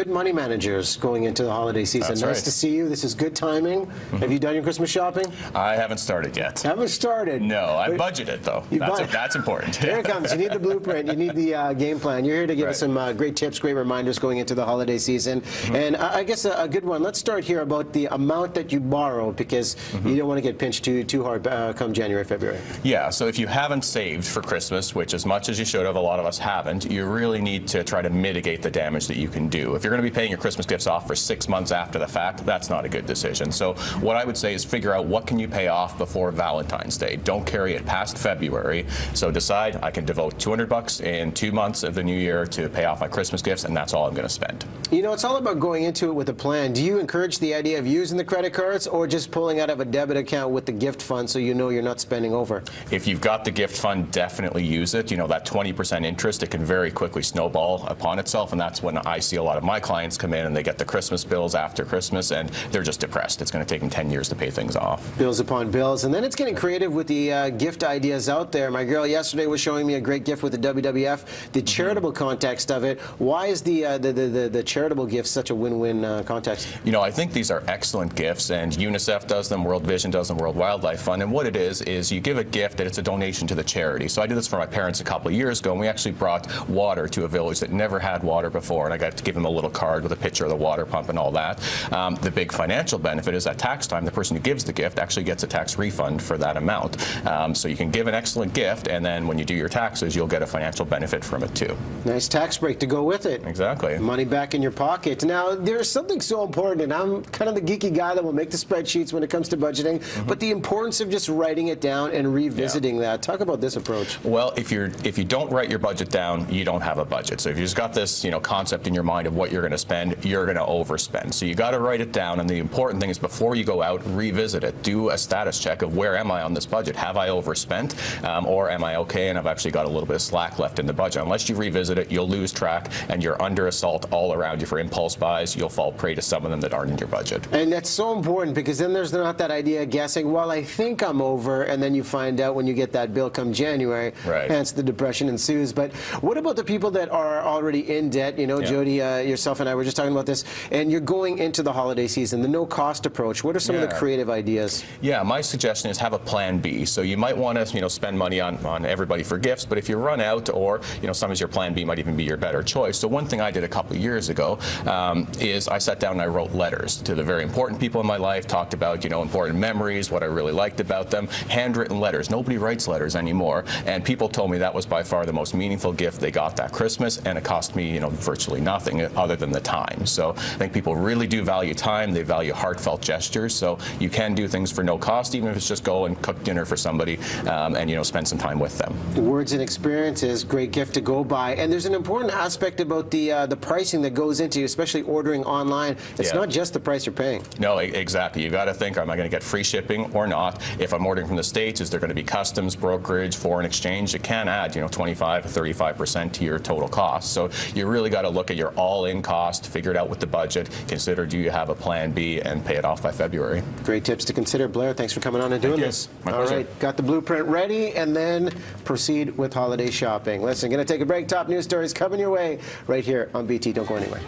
good money managers going into the holiday season. That's nice right. to see you. This is good timing. Have you done your Christmas shopping? I haven't started yet. Haven't started. No, I budgeted though. That's important. Here it comes. You need the blueprint. You need the game plan. You're here to give us some great tips, great reminders going into the holiday season. And I guess a good one. Let's start here about the amount that you borrow, because you don't want to get pinched too hard come January, February. Yeah, so if you haven't saved for Christmas, which as much as you should have, a lot of us haven't, you really need to try to mitigate the damage that you can do. If you're going to be paying your Christmas gifts off for 6 months after the fact, that's not a good decision. So what I would say is figure out what can you pay off before Valentine's Day. Don't carry it past February. So decide I can devote $200 in 2 months of the new year to pay off my Christmas gifts, and that's all I'm going to spend. You know, it's all about going into it with a plan. Do you encourage the idea of using the credit cards or just pulling out of a debit account with the gift fund so you know you're not spending over? If you've got the gift fund, definitely use it. You know, that 20% interest, it can very quickly snowball upon itself, and that's when I see a lot of my clients come in and they get the Christmas bills after Christmas and they're just depressed. It's going to take them 10 years to pay things off. Bills upon bills. And then it's getting creative with the gift ideas out there. My girl yesterday was showing me a great gift with the WWF, the charitable context of it. Why is the charitable gift such a win-win context? You know, I think these are excellent gifts, and UNICEF does them, World Vision does them, World Wildlife Fund, and what it is you give a gift and it's a donation to the charity. So I did this for my parents a couple of years ago, and we actually brought water to a village that never had water before, and I got to give them a little card with a picture of the water pump and all that. The big financial benefit is at tax time, the person who gives the gift actually gets a tax refund for that amount. So you can give an excellent gift, and then when you do your taxes, you'll get a financial benefit from it too. Nice tax break to go with it. Exactly. Money back in your pocket. Now, there's something so important, and I'm kind of the geeky guy that will make the spreadsheets when it comes to budgeting, but the importance of just writing it down and revisiting that. Talk about this approach. Well, if you don't write your budget down, you don't have a budget. So if you just got this, concept in your mind of what you're going to spend, you're going to overspend. So you got to write it down, and the important thing is before you go out, revisit it. Do a status check of where am I on this budget? Have I overspent, or am I okay and I've actually got a little bit of slack left in the budget? Unless you revisit it, you'll lose track, and you're under assault all around you for impulse buys. You'll fall prey to some of them that aren't in your budget. And that's so important, because then there's not that idea of guessing, well, I think I'm over, and then you find out when you get that bill come January, hence the depression ensues. But what about the people that are already in debt? You know, Jody, yourself and I were just talking about this, and you're going into the holiday season, the no-cost approach. What are some of the creative ideas? Yeah, my suggestion is have a plan B. So you might want to, spend money on everybody for gifts, but if you run out, or, sometimes your plan B might even be your better choice. So one thing I did a couple of years ago is I sat down and I wrote letters to the very important people in my life, talked about, important memories, what I really liked about them, handwritten letters. Nobody writes letters anymore, and people told me that was by far the most meaningful gift they got that Christmas, and it cost me, virtually nothing other than the time. So I think people really do value time. They value heartfelt gestures. So you can do things for no cost, even if it's just go and cook dinner for somebody and spend some time with them. Words and experiences, great gift to go by. And there's an important aspect about the pricing that goes into, especially ordering online. It's not just the price you're paying. No, exactly. You got to think, am I going to get free shipping or not? If I'm ordering from the States, is there going to be customs, brokerage, foreign exchange? It can add, 25 to 35% to your total cost. So you really got to look at your all-in cost, figure it out with the budget, consider do you have a plan B, and pay it off by February. Great tips to consider. Blair, thanks for coming on and doing this. My pleasure. All right, got the blueprint ready, and then proceed with holiday shopping. Listen, going to take a break. Top news stories coming your way right here on BT. Don't go anywhere.